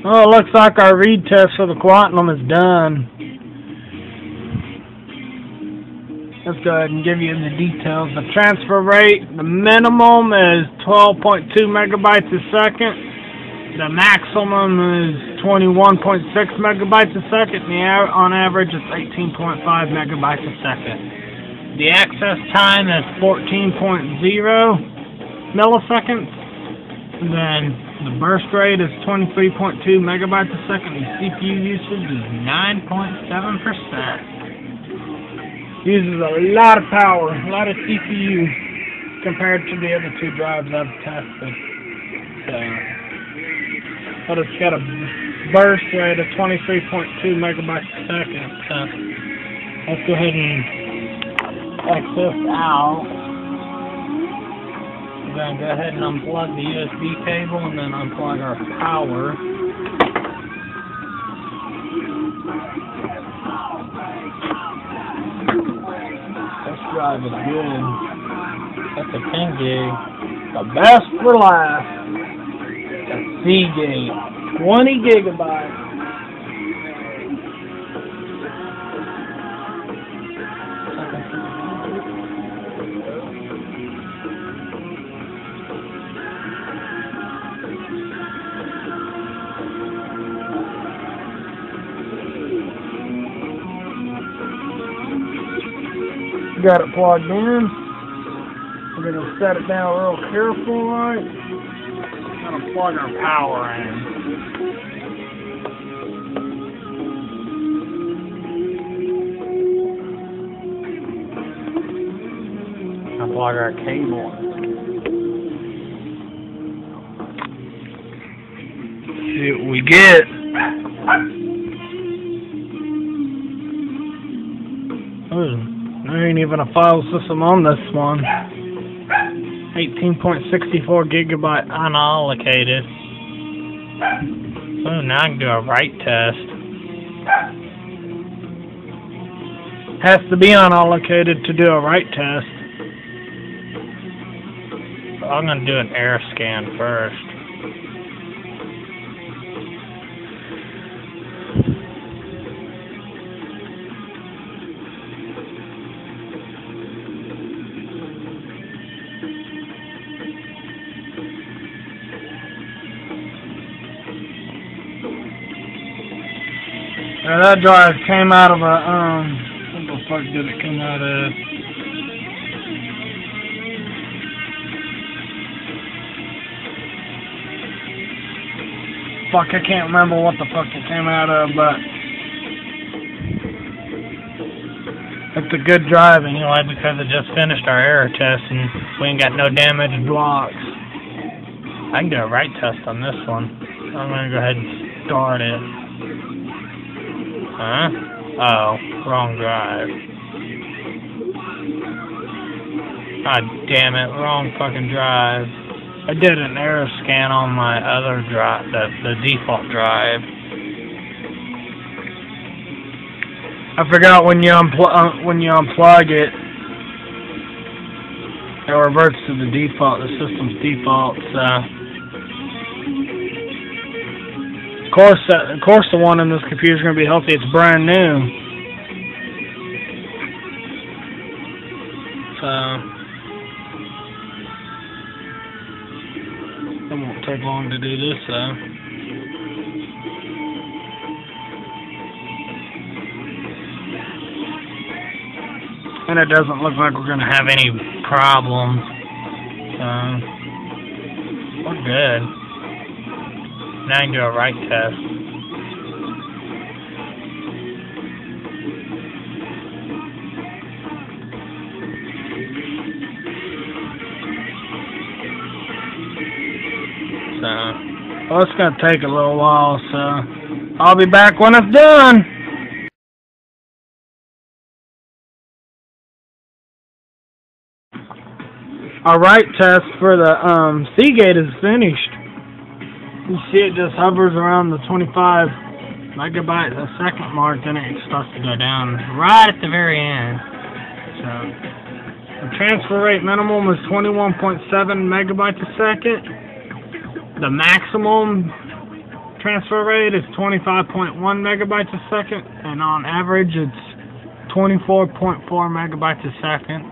Well, it looks like our read test for the Quatinum is done. Let's go ahead and give you the details. The transfer rate, the minimum is 12.2 megabytes a second. The maximum is 21.6 megabytes a second. And on average, it's 18.5 megabytes a second. The access time is 14.0 milliseconds. And then the burst rate is 23.2 megabytes a second. The CPU usage is 9.7%. Uses a lot of power, a lot of CPU compared to the other two drives I've tested. But it's got a burst rate of 23.2 megabytes a second. So let's go ahead and X this out. We're going to go ahead and unplug the USB cable and then unplug our power. Drive is good. That's a 10 gig. The best for last. The Seagate 20 gigabytes. Got it plugged in. We're going to set it down real careful, right? Going to plug our power in. Unplug our cable. See what we get. There ain't even a file system on this one. 18.64 gigabyte unallocated. Oh, now I can do a write test. Has to be unallocated to do a write test. So I'm going to do an error scan first. Now that drive came out of a, what the fuck did it come out of? Fuck, I can't remember what the fuck it came out of, but it's a good drive anyway because it just finished our error test and we ain't got no damaged blocks. I can do a write test on this one. I'm gonna go ahead and start it. Huh? Oh, wrong drive. God damn it, wrong fucking drive. I did an error scan on my other drive, the default drive. I forgot when you unplug it, it reverts to the default, the system's default. Of course, the one in this computer is going to be healthy. It's brand new. So it won't take long to do this, though. And it doesn't look like we're going to have any problems. So we're good. Now I can do a write test. So, well, it's going to take a little while, so I'll be back when it's done. Our write test for the Seagate is finished. You see it just hovers around the 25 megabytes a second mark, then it starts to go down right at the very end. So the transfer rate minimum is 21.7 megabytes a second. The maximum transfer rate is 25.1 megabytes a second, and on average it's 24.4 megabytes a second.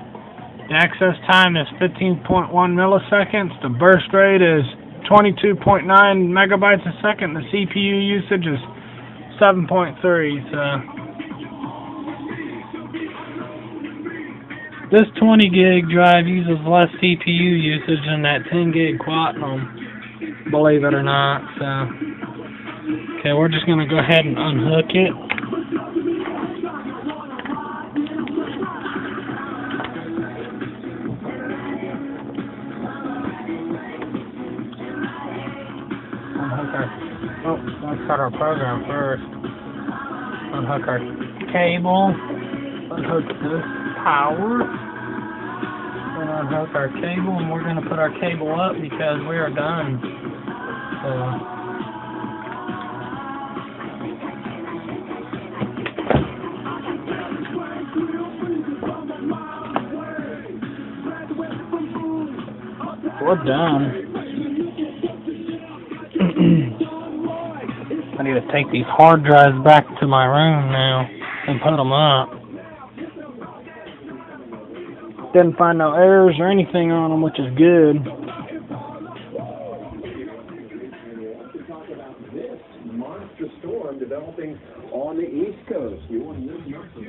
The access time is 15.1 milliseconds. The burst rate is 22.9 megabytes a second. The CPU usage is 7.3. So this 20 gig drive uses less CPU usage than that 10 gig Quatinum, believe it or not. So, okay, we're just gonna go ahead and unhook it. Let's start our program first. Unhook our cable. Unhook this power. And unhook our cable, and we're going to put our cable up because we are done. So we're done. I need to take these hard drives back to my room now and put them up. Didn't find no errors or anything on them, which is good. Monster storm developing on the East Coast. You want to live your for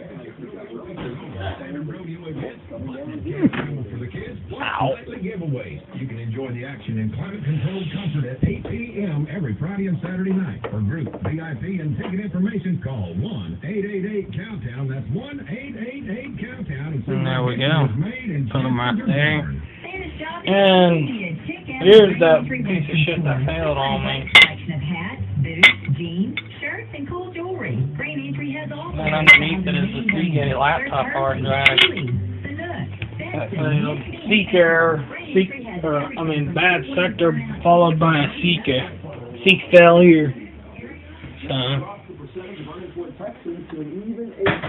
the kids. Nightly giveaways. You can enjoy the action in climate-controlled comfort at 8 p.m. every Friday and Saturday night. For group, VIP, and ticket information, call 1-888-COWTOWN. That's 1-888-COWTOWN. And there we go. Put them right there. And here's that piece of shit that failed on me. Jeans, shirts, and cool jewelry. Green Entry has all. And underneath it is the Seagate laptop hard drive. That failed. Bad sector followed by a seek failure. So,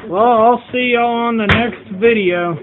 well, I'll see y'all on the next video.